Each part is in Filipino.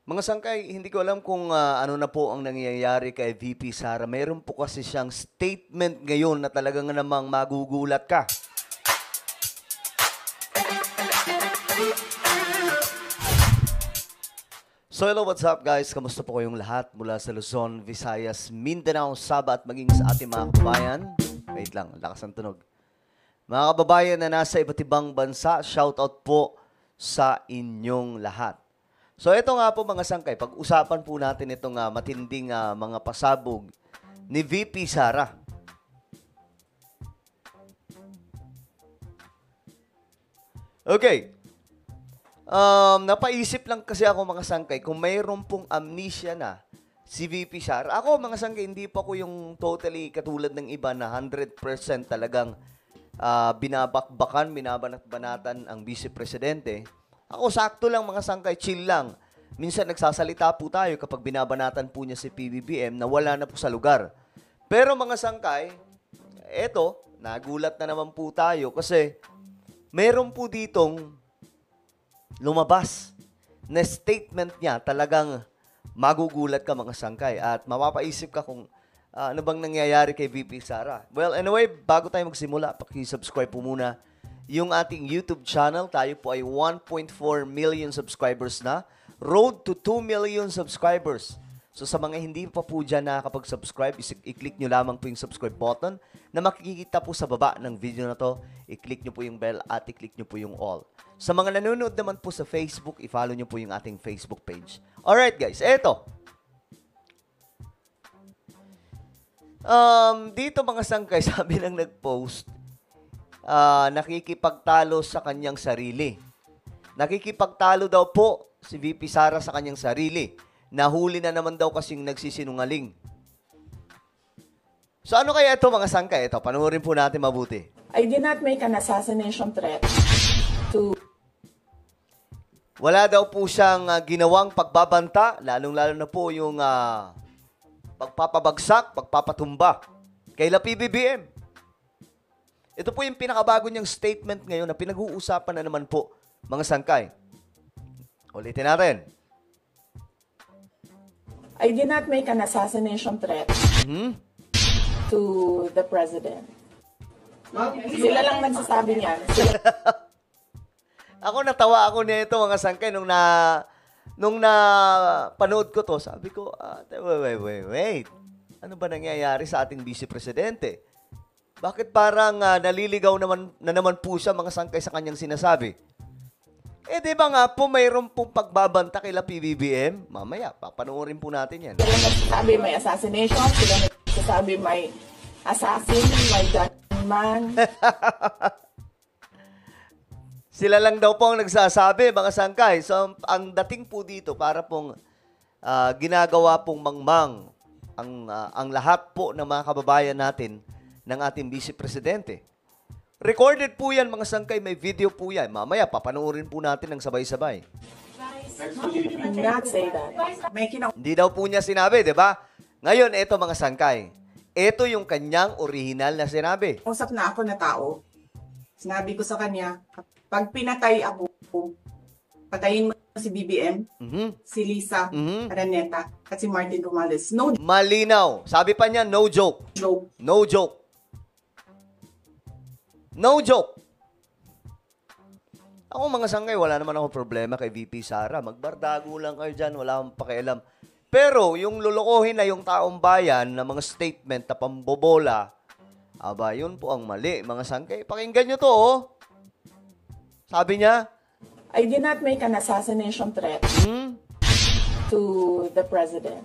Mga sangkay, hindi ko alam kung ano na po ang nangyayari kay VP Sara. Meron po kasi siyang statement ngayon na talagang namang magugulat ka. So hello, what's up guys? Kamusta po kayong lahat mula sa Luzon, Visayas, Mindanao, Sabah at maging sa ating mga kababayan? Wait lang, lakas ang tunog. Mga kababayan na nasa iba't ibang bansa, shoutout po sa inyong lahat. So ito nga po mga sangkay, pag-usapan po natin itong matinding mga pasabog ni VP Sara. Okay. Napaisip lang kasi ako mga sangkay kung mayroon pong amnesia na si VP Sara. Ako mga sangkay, hindi pa ko yung totally katulad ng iba na 100% talagang binabakbakan, binabanat-banatan ang Vice Presidente. Ako sakto lang mga sangkay, chill lang. Minsan nagsasalita po tayo kapag binabanatan po niya si PBBM na wala na po sa lugar. Pero mga sangkay, eto, nagulat na naman po tayo kasi meron po ditong lumabas na statement niya, talagang magugulat ka mga sangkay at mapapaisip ka kung ano bang nangyayari kay VP Sara. Well, anyway, bago tayo magsimula, paki-subscribe po muna yung ating YouTube channel. Tayo po ay 1.4 million subscribers na. Road to 2 million subscribers. So sa mga hindi pa po dyan nakakapag-subscribe, i-click nyo lamang po yung subscribe button na makikita po sa baba ng video na to. I-click nyo po yung bell at i-click nyo po yung all. Sa mga nanonood naman po sa Facebook, i-follow nyo po yung ating Facebook page. Alright guys, eto. Dito mga sangkay, sabi ng nag-post, nakikipagtalo sa kanyang sarili. Nakikipagtalo daw po si VP Sara sa kanyang sarili. Nahuli na naman daw kasing nagsisinungaling. So ano kaya ito mga sangkay? Ito, panoorin po natin mabuti. I did not make an assassination threat to... Wala daw po siyang ginawang pagbabanta, lalong-lalo na po yung pagpapabagsak, pagpapatumba kay la PBBM. Ito po yung pinakabago niyang statement ngayon na pinag-uusapan na naman po mga sangkay. Ulitin natin. I did not make an assassination threat to the president. Sila lang nagsasabi niyan. Ako natawa ako nito mga sangkay nung panood ko to, sabi ko, wait. Ano ba nangyayari sa ating Vice Presidente? Bakit parang naliligaw na naman po siya mga sangkay sa kanyang sinasabi? Di ba nga po mayroon pong pagbabanta kila PBBM? Mamaya, papanoorin po natin yan. Sila nagsasabi may assassination, sila nagsasabi may assassin, may gunman. Sila lang daw po ang nagsasabi, mga sangkay. So, ang dating po dito, para pong ginagawa pong mangmang ang lahat po ng mga kababayan natin ng ating Vice Presidente. Recorded po yan, mga sangkay. May video po yan. Mamaya, papanoorin po natin ng sabay-sabay. Not say that. Hindi daw po niya sinabi, di ba? Ngayon, eto mga sangkay. Ito yung kanyang original na sinabi. Usap na ako na tao. Sinabi ko sa kanya, pag pinatay ako, patayin mo si BBM, si Lisa Araneta, at si Martin Romualdez. No Malinaw. Sabi pa niya, no joke. joke. No joke. No joke. Ako mga sangkay, wala naman ako problema kay VP Sara. Magbardago lang kayo dyan, wala akong pakialam. Pero yung lulukohin na yung taong bayan na mga statement na pambobola, aba, yun po ang mali. Mga sangkay, pakinggan nyo to, oh. Sabi niya, I did not make an assassination threat to the president.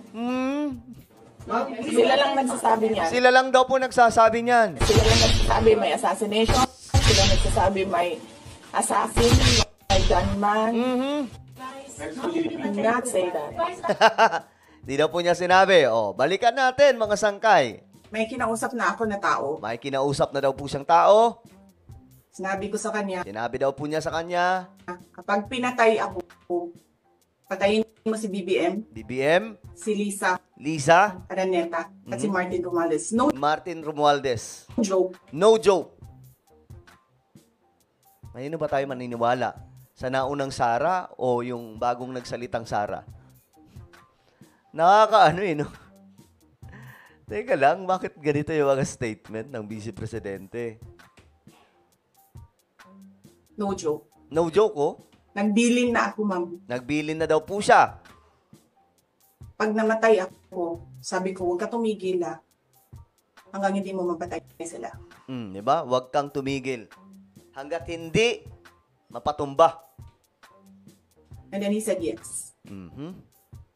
Sila lang nagsasabi niyan. Sila lang daw po nagsasabi niyan. Sila lang nagsasabi may assassination, sila nagsasabi may assassin, may gunman. Not say that. Di daw po niya sinabi. Oh, balikan natin mga sangkay. May kinausap na ako na tao. May kinausap na daw po siyang tao. Sinabi ko sa kanya, Sinabi daw po niya sa kanya, kapag pinatay ako, patayin mo si BBM, BBM, si Lisa Lisa, Araneta, at si Martin Romualdez. No Martin Romualdez. joke. No joke. Mayroon ba tayo maniniwala sa naunang Sara o yung bagong nagsalitang Sara? Nakakaano eh, no? Teka lang, bakit ganito yung mga statement ng Vice Presidente? No joke. No joke, oh. Nagbilin na ako, ma'am. Nagbilin na daw po siya. Pag namatay ako, sabi ko, huwag ka tumigil hanggang hindi mo mapatay sila. Di ba? Huwag kang tumigil. Hanggat hindi mapatumba. And then he said yes.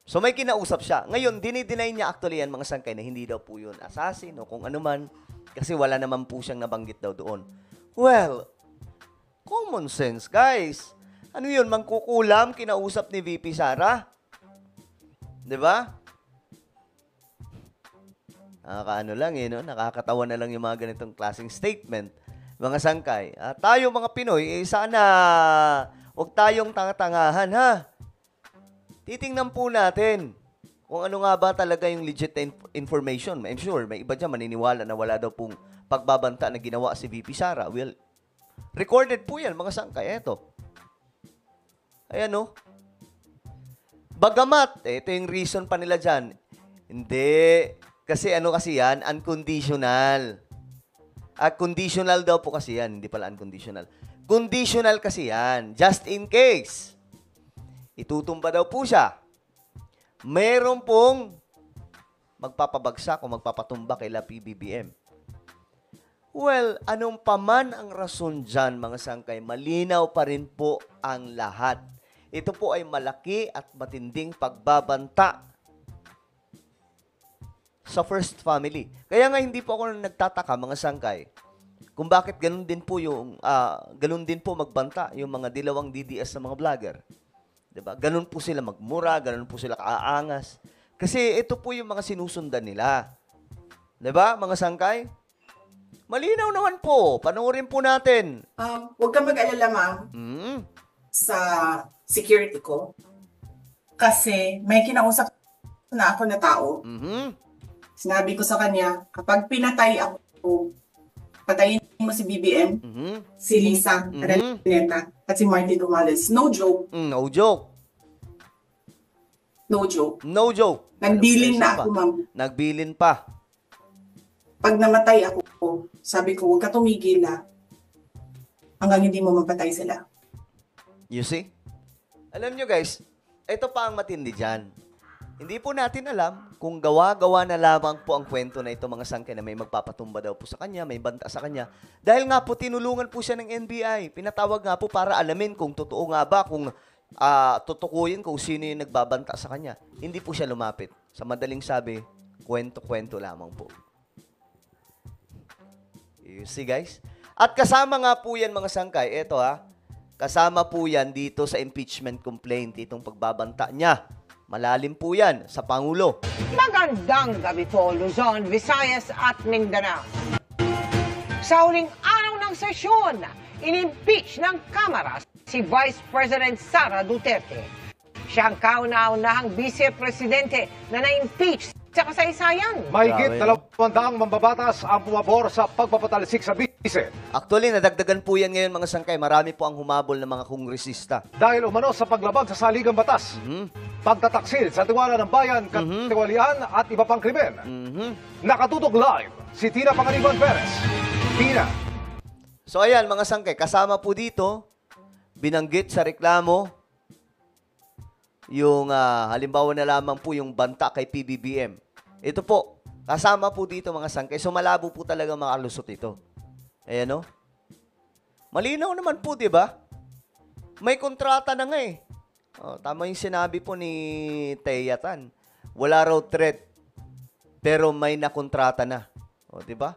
So may kinausap siya. Ngayon, dinideny niya actually yan mga sangkay na hindi daw po yun assassin o kung ano man. Kasi wala naman po siyang nabanggit daw doon. Well, common sense, guys. Ano yun? Mangkukulam, kinausap ni VP Sara? Diba? Nakakaano lang eh, no? Nakakatawa na lang yung mga ganitong klaseng statement. Mga sangkay. Tayo mga Pinoy, sana huwag tayong tangatangahan, ha? Titingnan po natin kung ano nga ba talaga yung legit information. I'm sure, may iba dyan maniniwala na wala daw pong pagbabanta na ginawa si VP Sara. Well, recorded po yan, mga sangkay. Eto. Ayan, no? Bagamat, ito yung reason pa nila dyan. Hindi. Kasi ano kasi yan? Unconditional. Conditional daw po kasi yan. Hindi pala unconditional. Conditional kasi yan. Just in case. Itutumba daw po siya. Meron pong magpapabagsak o magpapatumba kaila PBBM. Well, anong paman ang rason dyan, mga sangkay, malinaw pa rin po ang lahat. Ito po ay malaki at matinding pagbabanta sa first family. Kaya nga hindi po ako nagtataka, mga sangkay, kung bakit ganun din po magbanta yung mga dilawang DDS sa mga vlogger. 'Di ba? Ganun po sila magmura, ganun po sila kaaangas. Kasi ito po yung mga sinusundan nila. 'Di ba, mga sangkay? Malinaw naman po. Panoorin po natin. Huwag ka mag-alala, ma'am, sa security ko. Kasi may kinausap na ako na tao. Sinabi ko sa kanya, kapag pinatay ako, patayin mo si BBM, si Lisa Araneta, at si Martin Romualdez. No joke. No joke. No joke. No joke. Nagbilin na ako, ma'am. Nagbilin pa. Pag namatay ako, sabi ko, huwag ka tumigil hanggang hindi mo mapatay sila. You see? Alam nyo guys, ito pa ang matindi dyan. Hindi po natin alam kung gawa-gawa na lamang po ang kwento na ito, mga sangkay, na may magpapatumba daw po sa kanya, may banta sa kanya. Dahil nga po tinulungan po siya ng NBI. Pinatawag nga po para alamin kung totoo nga ba, kung tutukuyin kung sino yung nagbabanta sa kanya. Hindi po siya lumapit. Sa madaling sabi, kwento-kwento lamang po. You see, guys? At kasama nga po yan, mga sangkay. Ito kasama po yan dito sa impeachment complaint, itong pagbabanta niya. Malalim po yan sa Pangulo. Magandang gabi po, Luzon, Visayas at Mindanao. Sa huling araw ng sesyon, in-impeach ng Kamara si Vice President Sara Duterte. Siya ang kauna-unahang Vice Presidente na na-impeach sa kasaysayan. Mahigit 200 mambabatas ang pumabor sa pagpapatalisik sa bise. Actually, nadagdagan po yan ngayon, mga sangkay. Marami po ang humabol ng mga kongresista. Dahil umano sa paglabag sa saligang batas, pagtataksil sa tiwala ng bayan, katiwalian at iba pang krimen. Nakatutok live si Tina Pangaliban Perez. Tina. So ayan, mga sangkay, kasama po dito, binanggit sa reklamo, yung halimbawa na lamang po yung banta kay PBBM. Ito po, kasama po dito, mga sangkay. So malabo po talaga makalusot ito. Ayan, no? Malinaw naman po, di ba? May kontrata na nga eh. Tama yung sinabi po ni Thea Tan. Wala raw threat, pero may nakontrata na. Di ba?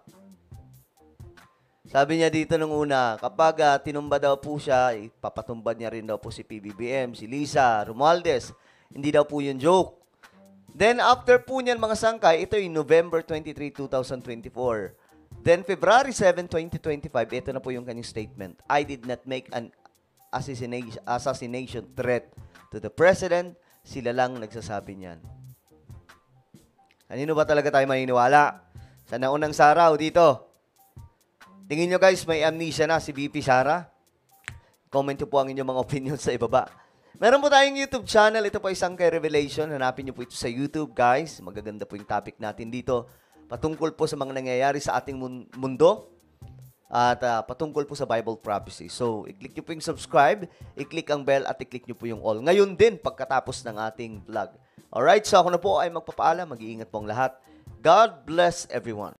Sabi niya dito nung una, kapag tinumba daw po siya, ipapatumba niya rin daw po si PBBM, si Lisa Romualdez. Hindi daw po yun joke. Then after po niyan, mga sangkay, ito yung November 23, 2024. Then February 7, 2025, ito na po yung kanyang statement. I did not make an assassination threat to the President. Sila lang nagsasabi niyan. Kanino ba talaga tayo maniniwala? Sa naunang saraw dito. Tingin nyo guys, may amnesia na si VP Sara? Comment nyo po ang inyong mga opinions sa ibaba. Meron po tayong YouTube channel. Ito po ay Sangkay Revelation. Hanapin niyo po ito sa YouTube, guys. Magaganda po yung topic natin dito. Patungkol po sa mga nangyayari sa ating mundo. At patungkol po sa Bible prophecy. So, i-click nyo po yung subscribe, i-click ang bell, at i-click nyo po yung all. Ngayon din, pagkatapos ng ating vlog. Alright, so ako na po ay magpapaalam. Mag-iingat po ang lahat. God bless everyone.